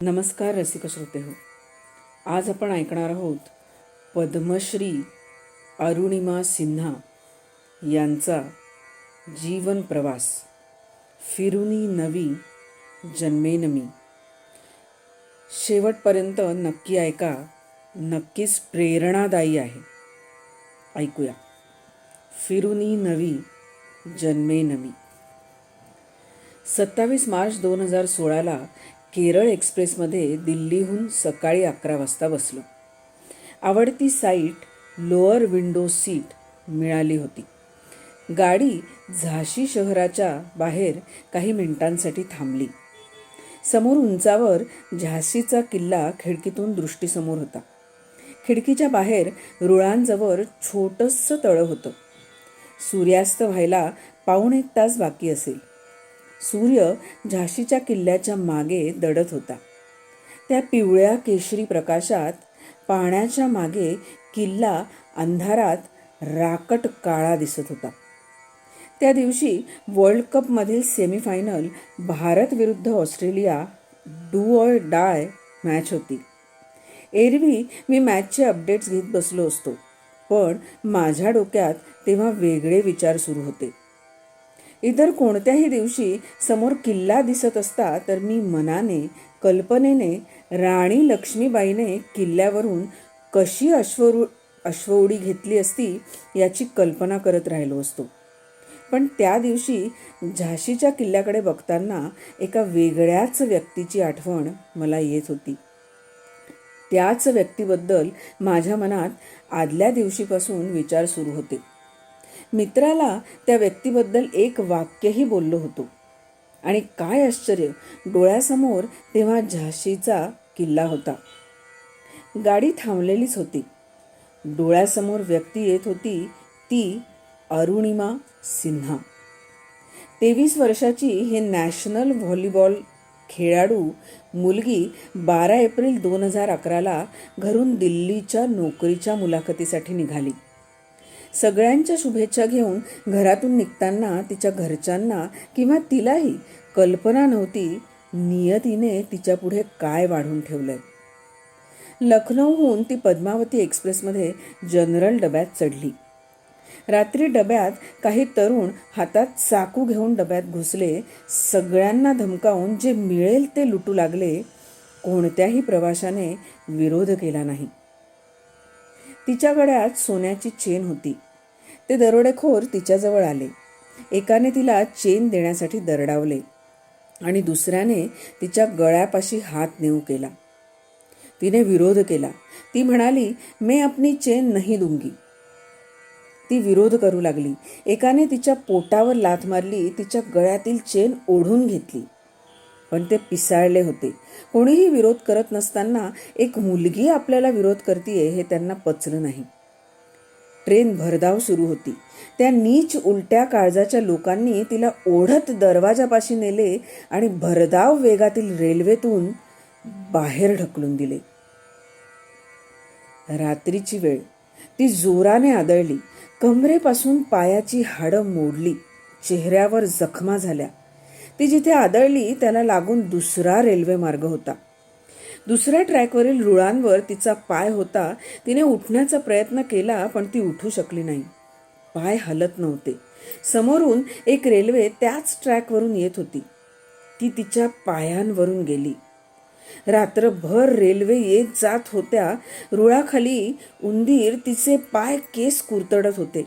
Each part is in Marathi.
नमस्कार रसिक श्रोते हो. आज आपण ऐकणार आहोत पद्मश्री अरुणिमा सिन्हा यांचा जीवन प्रवास. फिरुनी नवी जन्मेन मी. शेवटपर्यंत नक्की ऐका, नक्कीच प्रेरणादायी आहे. ऐकूया. फिरुनी नवी जन्मेन मी. 27 मार्च 2016 केरळ एक्सप्रेसमध्ये दिल्लीहून सकाळी 11 वाजता बसलो. आवडती साईट लोअर विंडो सीट मिळाली होती. गाडी झाशी शहराच्या बाहेर काही मिनिटांसाठी थांबली. समोर उंचावर झाशीचा किल्ला खिडकीतून दृष्टीसमोर होता. खिडकीच्या बाहेर रुळांजवळ छोटंसं तळं होतं. सूर्यास्त व्हायला पाऊण एक तास बाकी असेल. सूर्य झाशीच्या किल्ल्याच्या मागे दडत होता. त्या पिवळ्या केशरी प्रकाशात पाण्याच्या मागे किल्ला अंधारात राकट काळा दिसत होता. त्या दिवशी वर्ल्ड कपमधील सेमीफायनल भारत विरुद्ध Australia do or die match होती. एरवी मी मॅचचे अपडेट्स घेत बसलो असतो, पण माझ्या डोक्यात तेव्हा वेगळे विचार सुरू होते. इतर कोणत्याही दिवशी समोर किल्ला दिसत असता तर मी मनाने, कल्पनेने राणी लक्ष्मीबाईने किल्ल्यावरून कशी अश्वउडी घेतली असती याची कल्पना करत राहिलो असतो. पण त्या दिवशी झाशीच्या किल्ल्याकडे बघताना एका वेगळ्याच व्यक्तीची आठवण मला येत होती. त्याच व्यक्तीबद्दल माझ्या मनात आदल्या दिवशीपासून विचार सुरू होते. मित्राला त्या व्यक्तीबद्दल एक वाक्यही बोललो होतो. आणि काय आश्चर्य, डोळ्यासमोर तेव्हा झाशीचा किल्ला होता. गाडी थांबलेलीच होती. डोळ्यासमोर व्यक्ती येत होती ती अरुणिमा सिन्हा. 23 वर्षाची हे नॅशनल व्हॉलीबॉल खेळाडू मुलगी 12 एप्रिल 2011 घरून दिल्लीच्या नोकरीच्या मुलाखतीसाठी निघाली. सगळ्यांच्या शुभेच्छा घेऊन घरातून निघताना तिच्या घरच्यांना किंवा तिलाही कल्पना नव्हती नियतीने तिच्यापुढे काय वाढून ठेवलंय. लखनौहून ती पद्मावती एक्सप्रेसमध्ये जनरल डब्यात चढली. रात्री डब्यात काही तरुण हातात चाकू घेऊन डब्यात घुसले. सगळ्यांना धमकावून जे मिळेल ते लुटू लागले. कोणत्याही प्रवाशाने विरोध केला नाही. तिच्या गळ्यात सोन्याची चेन होती. ते दरोडेखोर तिच्याजवळ आले. एकाने तिला चेन देण्यासाठी दरडावले आणि दुसऱ्याने तिच्या गळ्यापाशी हात नेऊ केला. तिने विरोध केला. ती म्हणाली, मैं अपनी चेन नहीं दूंगी. ती विरोध करू लागली. एकाने तिच्या पोटावर लाथ मारली. तिच्या गळ्यातील चेन ओढून घेतली, पण ते पिसाळले होते. कोणीही विरोध करत नसताना एक मुलगी आपल्याला विरोध करतीये हे त्यांना पचलं नाही. ट्रेन भरधाव सुरू होती. त्या नीच उलट्या काळजाच्या लोकांनी तिला ओढत दरवाजापाशी नेले आणि भरधाव वेगातील रेल्वेतून बाहेर ढकलून दिले. रात्रीची वेळ. ती जोराने आदळली. कमरेपासून पायाची हाडं मोडली. चेहऱ्यावर जखमा झाल्या. ती जिथे आदळली त्याला लागून दुसरा रेल्वे मार्ग होता. दुसऱ्या ट्रॅकवरील रुळांवर तिचा पाय होता. तिने उठण्याचा प्रयत्न केला, पण ती उठू शकली नाही. पाय हलत नव्हते. समोरून एक रेल्वे त्याच ट्रॅकवरून येत होती. ती तिच्या पायांवरून गेली. रात्रभर रेल्वे येत जात होत्या. रुळाखाली उंदीर तिचे पाय केस कुरतडत होते.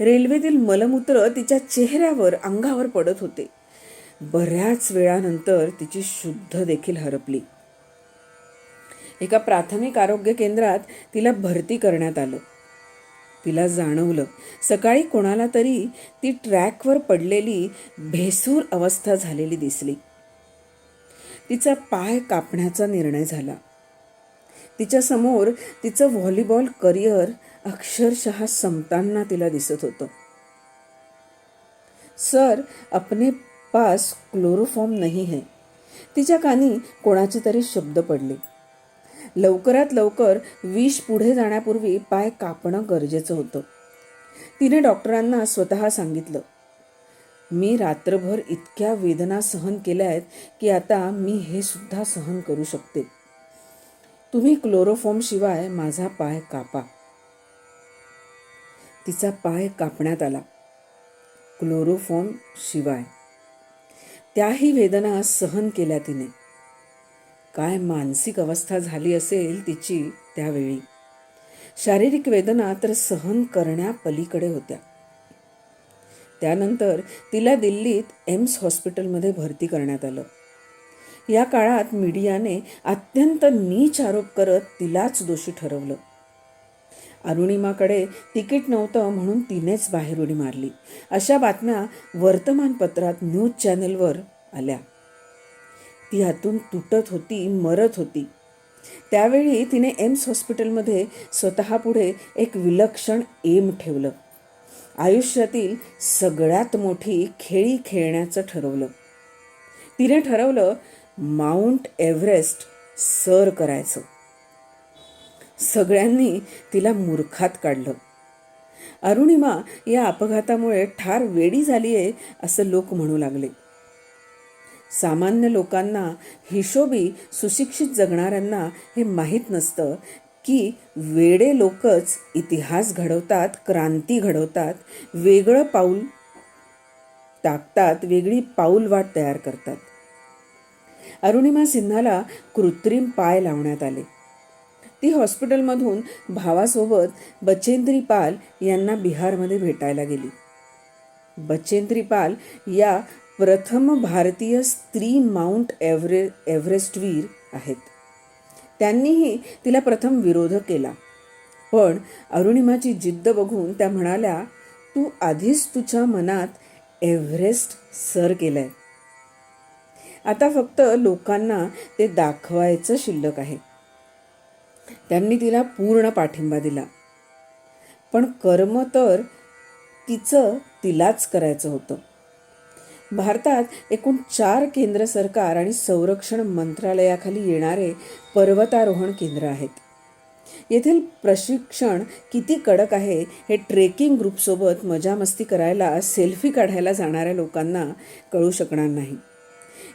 रेल्वेतील मलमूत्र तिच्या चेहऱ्यावर, अंगावर पडत होते. बऱ्याच वेळानंतर तिची शुद्ध देखील हरपली. एका प्राथमिक आरोग्य केंद्रात तिला भरती करण्यात आलं. तिला जाणवलं सकाळी कोणाला तरी ती ट्रॅकवर पडलेली भेसूर अवस्था झालेली दिसली. तिचा पाय कापण्याचा निर्णय झाला. तिच्या समोर तिचं व्हॉलीबॉल करिअर अक्षरशः संपताना तिला दिसत होतं. सर, अपने पास क्लोरोफॉर्म नहीं है. तिच्या कानी कोणाचे तरी शब्द पडले. लवकरात लवकर विष पुढे जाण्यापूर्वी पाय कापणं गरजेचं होतं. तिने डॉक्टरांना स्वतः सांगितलं. मी रात्रभर इतक्या वेदना सहन केल्या आहेत की आता मी हे सुद्धा सहन करू शकते. तुम्ही क्लोरोफॉर्म शिवाय माझा पाय कापा. तिचा पाय कापण्यात आला, क्लोरोफॉर्म शिवाय. त्याही वेदना सहन केल्या तिने. काय मानसिक अवस्था झाली असेल तिची त्यावेळी. शारीरिक वेदना तर सहन करण्यापलीकडे होत्या. त्यानंतर तिला दिल्लीत एम्स हॉस्पिटलमध्ये भरती करण्यात आलं. या काळात मीडियाने अत्यंत नीच आरोप करत तिलाच दोषी ठरवलं. अरुणिमाकडे तिकीट नव्हतं म्हणून तिनेच बाहेर उडी मारली, अशा बातम्या वर्तमानपत्रात, न्यूज चॅनलवर आल्या. ती आतून तुटत होती, मरत होती. त्यावेळी तिने एम्स हॉस्पिटलमध्ये स्वतःपुढे एक विलक्षण एम ठेवलं. आयुष्यातील सगळ्यात मोठी खेळी खेळण्याचं ठरवलं. तिने ठरवलं माउंट एव्हरेस्ट सर करायचं. सगळ्यांनी तिला मूर्खात काढलं. अरुणिमा या अपघातामुळे ठार वेडी झाली आहे असं लोक म्हणू लागले. सामान्य लोकांना, हिशोबी सुशिक्षित जगणाऱ्यांना हे माहीत नसतं की वेडे लोकच इतिहास घडवतात, क्रांती घडवतात, वेगळं पाऊल टाकतात, वेगळी पाऊलवाट तयार करतात. अरुणिमा सिन्हाला कृत्रिम पाय लावण्यात आले. ती हॉस्पिटलमधून भावासोबत बचेंद्री पाल यांना बिहारमध्ये भेटायला गेली. बचेंद्री पाल या प्रथम भारतीय स्त्री माउंट एव्हरेस्टवीर आहेत. त्यांनीही तिला प्रथम विरोध केला, पण अरुणिमाची जिद्द बघून त्या म्हणाल्या, तू आधीच तुझ्या मनात एव्हरेस्ट सर केलंय, आता फक्त लोकांना ते दाखवायचं शिल्लक आहे. त्यांनी तिला पूर्ण पाठिंबा दिला. पण कर्म तर तिलाच करायचं होतं. भारतात एकूण 4 केंद्र सरकार आणि संरक्षण मंत्रालयाखाली येणारे पर्वतारोहण केंद्र आहेत. येथील प्रशिक्षण किती कडक आहे हे ट्रेकिंग ग्रुपसोबत मजामस्ती करायला, सेल्फी काढायला जाणाऱ्या लोकांना कळू शकणार नाही.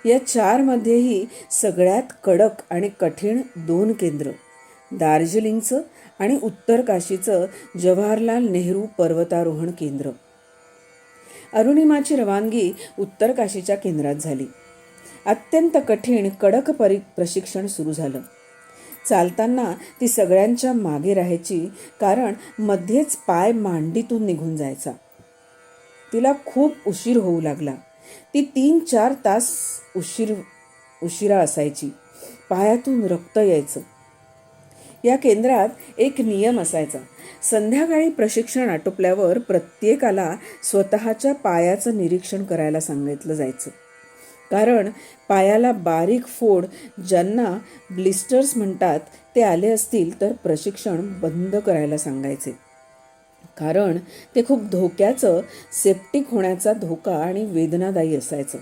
या 4 मध्येही सगळ्यात कडक आणि कठीण 2 केंद्र, दार्जिलिंगचं आणि उत्तर काशीचं जवाहरलाल नेहरू पर्वतारोहण केंद्र. अरुणिमाची रवानगी उत्तर काशीच्या केंद्रात झाली. अत्यंत कठीण कडक प्रशिक्षण सुरू झालं. चालताना ती सगळ्यांच्या मागे राहायची, कारण मध्येच पाय मांडीतून निघून जायचा. तिला खूप उशीर होऊ लागला. ती 3-4 तास उशिरा असायची. पायातून रक्त यायचं. या केंद्रात एक नियम असायचा. संध्याकाळी प्रशिक्षण आटोपल्यावर प्रत्येकाला स्वतःच्या पायाचं निरीक्षण करायला सांगितलं जायचं, कारण पायाला बारीक फोड, ज्यांना ब्लिस्टर्स म्हणतात, ते आले असतील तर प्रशिक्षण बंद करायला सांगायचे, कारण ते खूप धोक्याचं, सेप्टिक होण्याचा धोका आणि वेदनादायी असायचं.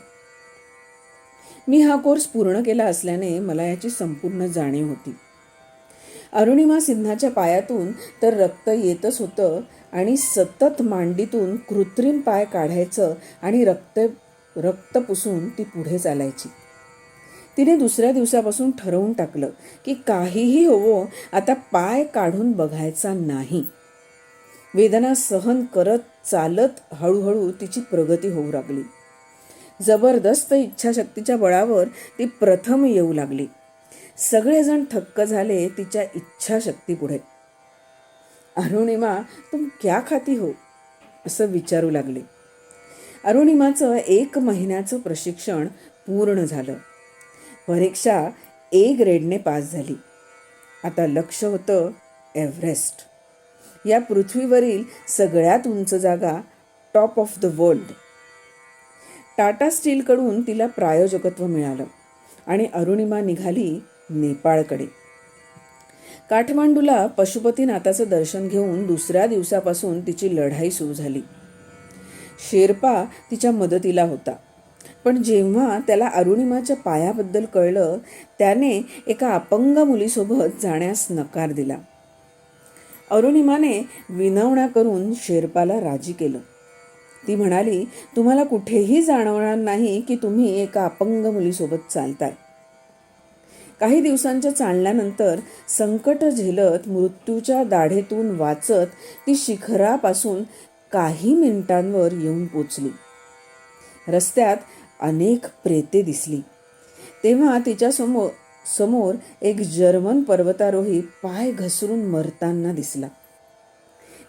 मी हा कोर्स पूर्ण केला असल्याने मला याची संपूर्ण जाणीव होती. अरुणिमा सिन्हाच्या पायातून तर रक्त येतच होतं आणि सतत मांडीतून कृत्रिम पाय काढायचं आणि रक्त पुसून ती पुढे चालायची. तिने दुसऱ्या दिवसापासून ठरवून टाकलं की काहीही होवो, आता पाय काढून बघायचा नाही. वेदना सहन करत चालत हळूहळू तिची प्रगती होऊ लागली. जबरदस्त इच्छाशक्तीच्या बळावर ती प्रथम येऊ लागली. सगळेजण थक्क झाले तिच्या इच्छाशक्तीपुढे. अरुणिमा, तुम क्या खाती हो, असं विचारू लागले. अरुणिमाचं 1 महिन्याचं प्रशिक्षण पूर्ण झालं. परीक्षा A ग्रेडने पास झाली. आता लक्ष होतं एव्हरेस्ट, या पृथ्वीवरील सगळ्यात उंच जागा, top of the world. Tata स्टीलकडून तिला प्रायोजकत्व मिळालं आणि अरुणिमा निघाली नेपाळकडे. काठमांडूला पशुपतीनाथाचं दर्शन घेऊन दुसऱ्या दिवसापासून तिची लढाई सुरू झाली. शेर्पा तिच्या मदतीला होता, पण जेव्हा त्याला अरुणिमाच्या पायाबद्दल कळलं, त्याने एका अपंग मुलीसोबत जाण्यास नकार दिला. अरुणिमाने विनवण्या करून शेर्पाला राजी केलं. ती म्हणाली, तुम्हाला कुठेही जाणवणार नाही की तुम्ही एका अपंग मुलीसोबत चालताय. काही दिवसांच्या चालण्यानंतर संकट झेलत मृत्यूच्या दाढेतून वाचत ती शिखरापासून काही मिनिटांवर येऊन पोचली. रस्त्यात अनेक प्रेते दिसली. तेव्हा तिच्या समोर एक जर्मन पर्वतारोही पाय घसरून मरताना दिसला.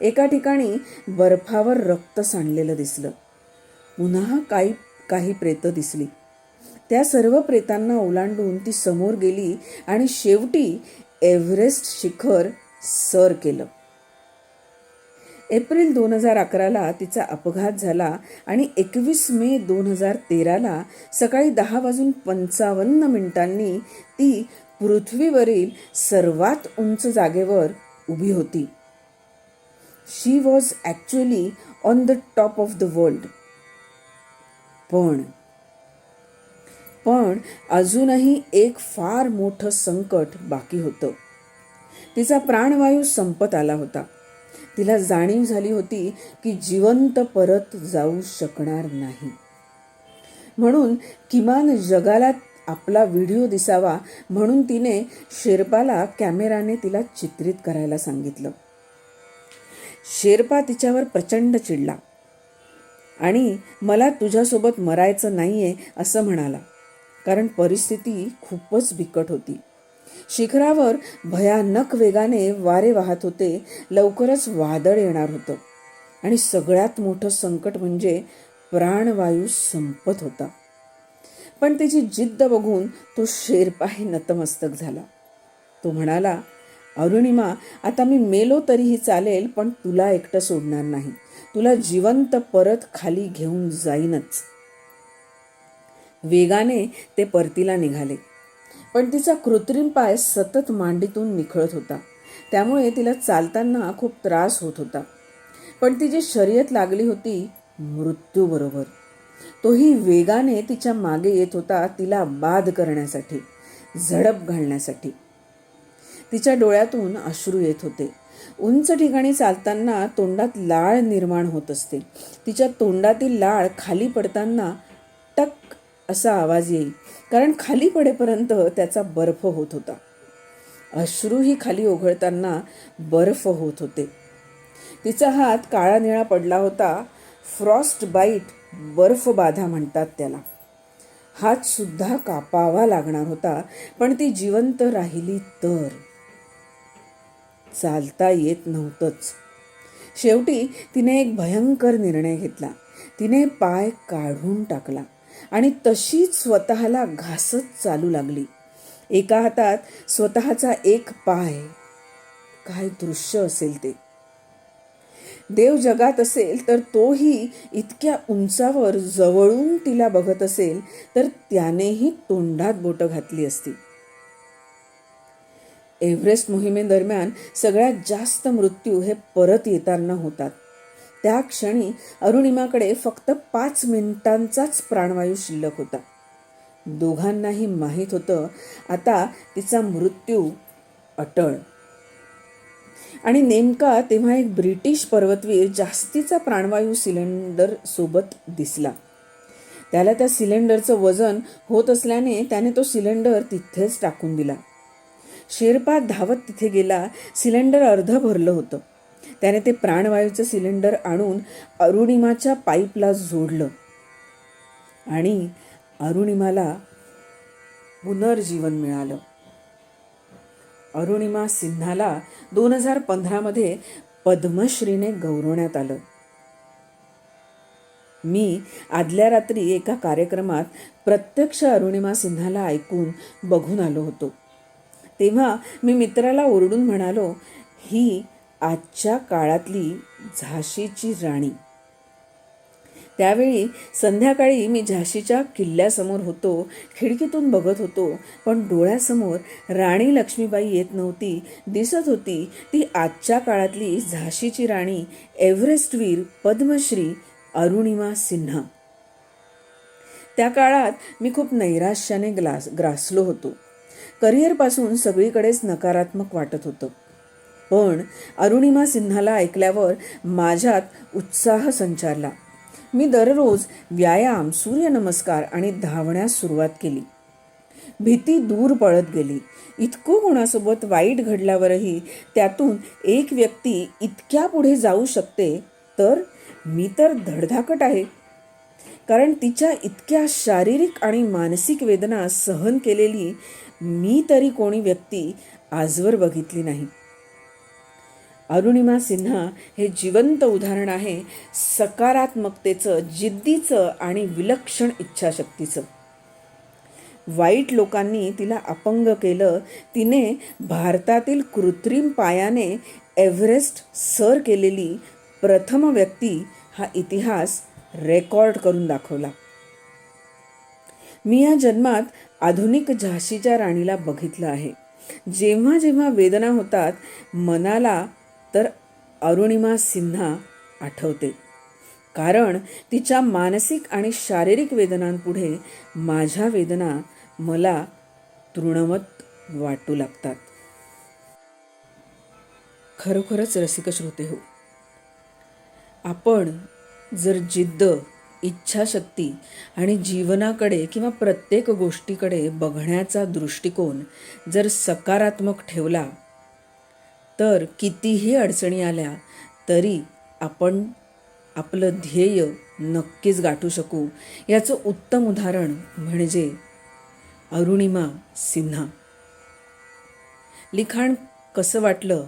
एका ठिकाणी बर्फावर रक्त सांडलेलं दिसलं. पुन्हा काही प्रेतं दिसली. त्या सर्व प्रेतांना ओलांडून ती समोर गेली आणि शेवटी एव्हरेस्ट शिखर सर केलं. एप्रिल 2011ला तिचा अपघात झाला आणि 21 मे 2013ला सकाळी 10:55 ती पृथ्वीवरील सर्वात उंच जागेवर उभी होती. She was actually on the top of the world. पण अजूनही एक फार मोठं संकट बाकी होतं. तिचा प्राणवायू संपत आला होता. तिला जाणीव झाली होती की जिवंत परत जाऊ शकणार नाही. म्हणून किमान जगाला आपला व्हिडिओ दिसावा म्हणून तिने शेर्पाला कॅमेराने तिला चित्रित करायला सांगितलं. शेर्पा तिच्यावर प्रचंड चिडला आणि मला तुझ्यासोबत मरायचं नाहीये असं म्हणाला, कारण परिस्थिती खूपच बिकट होती. शिखरावर भयानक वेगाने वारे वाहत होते. लवकरच वादळ येणार होतं आणि सगळ्यात मोठं संकट म्हणजे प्राणवायू संपत होता. पण तिची जिद्द बघून तो शेर्पाही नतमस्तक झाला. तो म्हणाला, अरुणिमा, आता मी मेलो तरीही चालेल, पण तुला एकटं सोडणार नाही. तुला जिवंत परत खाली घेऊन जाईनच. वेगाने ते परतीला निघाले. पण तिचा कृत्रिम पाय सतत मांडीतून निखळत होता. त्यामुळे तिला चालताना खूप त्रास होत होता. पण ती जी शर्यत लागली होती मृत्यूबरोबर, तोही वेगाने तिच्या मागे येत होता, तिला बाद करण्यासाठी, झडप घालण्यासाठी. तिच्या डोळ्यातून अश्रू येत होते. उंच ठिकाणी चालताना तोंडात लाळ निर्माण होत असते. तिच्या तोंडातील लाळ खाली पडताना टक असा आवाज येईल, कारण खाली पडेपर्यंत त्याचा बर्फ होत होता. अश्रूही खाली ओघळताना बर्फ होत होते. तिचा हात काळा निळा पडला होता. फ्रॉस्ट बाईट, बर्फबाधा म्हणतात त्याला. हात सुद्धा कापावा लागणार होता, पण ती जिवंत राहिली तर. चालता येत नव्हतंच. शेवटी तिने एक भयंकर निर्णय घेतला. तिने पाय काढून टाकला आणि तशीच स्वतःला घासत चालू लागली. एका हातात स्वतःचा एक पाय. काय दृश्य असेल ते. देव जगात असेल तर तोही इतक्या उंचावर जवळून तिला बघत असेल तर त्यानेही तोंडात बोटं घातली असती. एव्हरेस्ट मोहिमेदरम्यान सगळ्यात जास्त मृत्यू हे परत येताना होतात. त्या क्षणी अरुणिमाकडे फक्त 5 मिनिटांचाच प्राणवायू शिल्लक होता. दोघांनाही माहीत होतं आता तिचा मृत्यू अटळ. आणि नेमका तेव्हा एक ब्रिटिश पर्वतवीर जास्तीचा प्राणवायू सिलेंडर सोबत दिसला. त्याला त्या सिलेंडरचं वजन होत असल्याने त्याने तो सिलेंडर तिथेच टाकून दिला. शेर्पा धावत तिथे गेला. सिलेंडर अर्ध भरलं होतं. त्याने ते प्राणवायूचं सिलेंडर आणून अरुणिमाच्या पाईपला जोडलं आणि अरुणिमाला पुनर्जीवन मिळालं. अरुणिमा सिन्हाला 2015 पद्मश्रीने गौरवण्यात आलं. मी आदल्या रात्री एका कार्यक्रमात प्रत्यक्ष अरुणिमा सिन्हाला ऐकून बघून आलो होतो. तेव्हा मी मित्राला ओरडून म्हणालो, ही आजच्या काळातली झाशीची राणी. त्यावेळी संध्याकाळी मी झाशीच्या किल्ल्यासमोर होतो. खिडकीतून बघत होतो, पण डोळ्यासमोर राणी लक्ष्मीबाई येत नव्हती. दिसत होती ती आजच्या काळातली झाशीची राणी, एव्हरेस्टवीर, पद्मश्री अरुणिमा सिन्हा. त्या काळात मी खूप नैराश्याने ग्रासलो होतो. करिअरपासून सगळीकडेच नकारात्मक वाटत होतं. पण अरुणिमा सिन्हाला ऐकल्यावर माझ्यात उत्साह संचारला. मी दररोज व्यायाम, सूर्यनमस्कार आणि धावण्यास सुरुवात केली. भीती दूर पळत गेली. इतकं कोणासोबत वाईट घडल्यावरही त्यातून एक व्यक्ती इतक्या पुढे जाऊ शकते, तर मी तर धडधाकट आहे. कारण तिच्या इतक्या शारीरिक आणि मानसिक वेदना सहन केलेली मी तरी कोणी व्यक्ती आजवर बघितली नाही. अरुणिमा सिन्हा हे जिवंत उदाहरण आहे सकारात्मकतेचं, जिद्दीचं आणि विलक्षण इच्छाशक्तीचं. वाईट लोकांनी तिला अपंग केलं. तिने भारतातील कृत्रिम पायाने एव्हरेस्ट सर केलेली प्रथम व्यक्ती हा इतिहास रेकॉर्ड करून दाखवला. मी या जन्मात आधुनिक झाशीच्या राणीला बघितलं आहे. जेव्हा जेव्हा वेदना होतात मनाला, तर अरुणिमा सिन्हा आठवते. कारण तिच्या मानसिक आणि शारीरिक वेदनांपुढे माझ्या वेदना मला तृणवत वाटू लागतात. खरोखरच रसिक श्रोते हो, आपण जर जिद्द, इच्छाशक्ती आणि जीवनाकडे किंवा प्रत्येक गोष्टीकडे बघण्याचा दृष्टिकोन जर सकारात्मक ठेवला, तर कितीही अडचणी आल्या तरी आपण आपलं ध्येय नक्कीच गाठू शकू. याचं उत्तम उदाहरण म्हणजे अरुणिमा सिन्हा. लिखाण कसं वाटलं,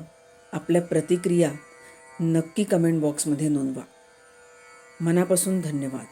आपल्या प्रतिक्रिया नक्की कमेंट बॉक्समध्ये नोंदवा. मनापासून धन्यवाद.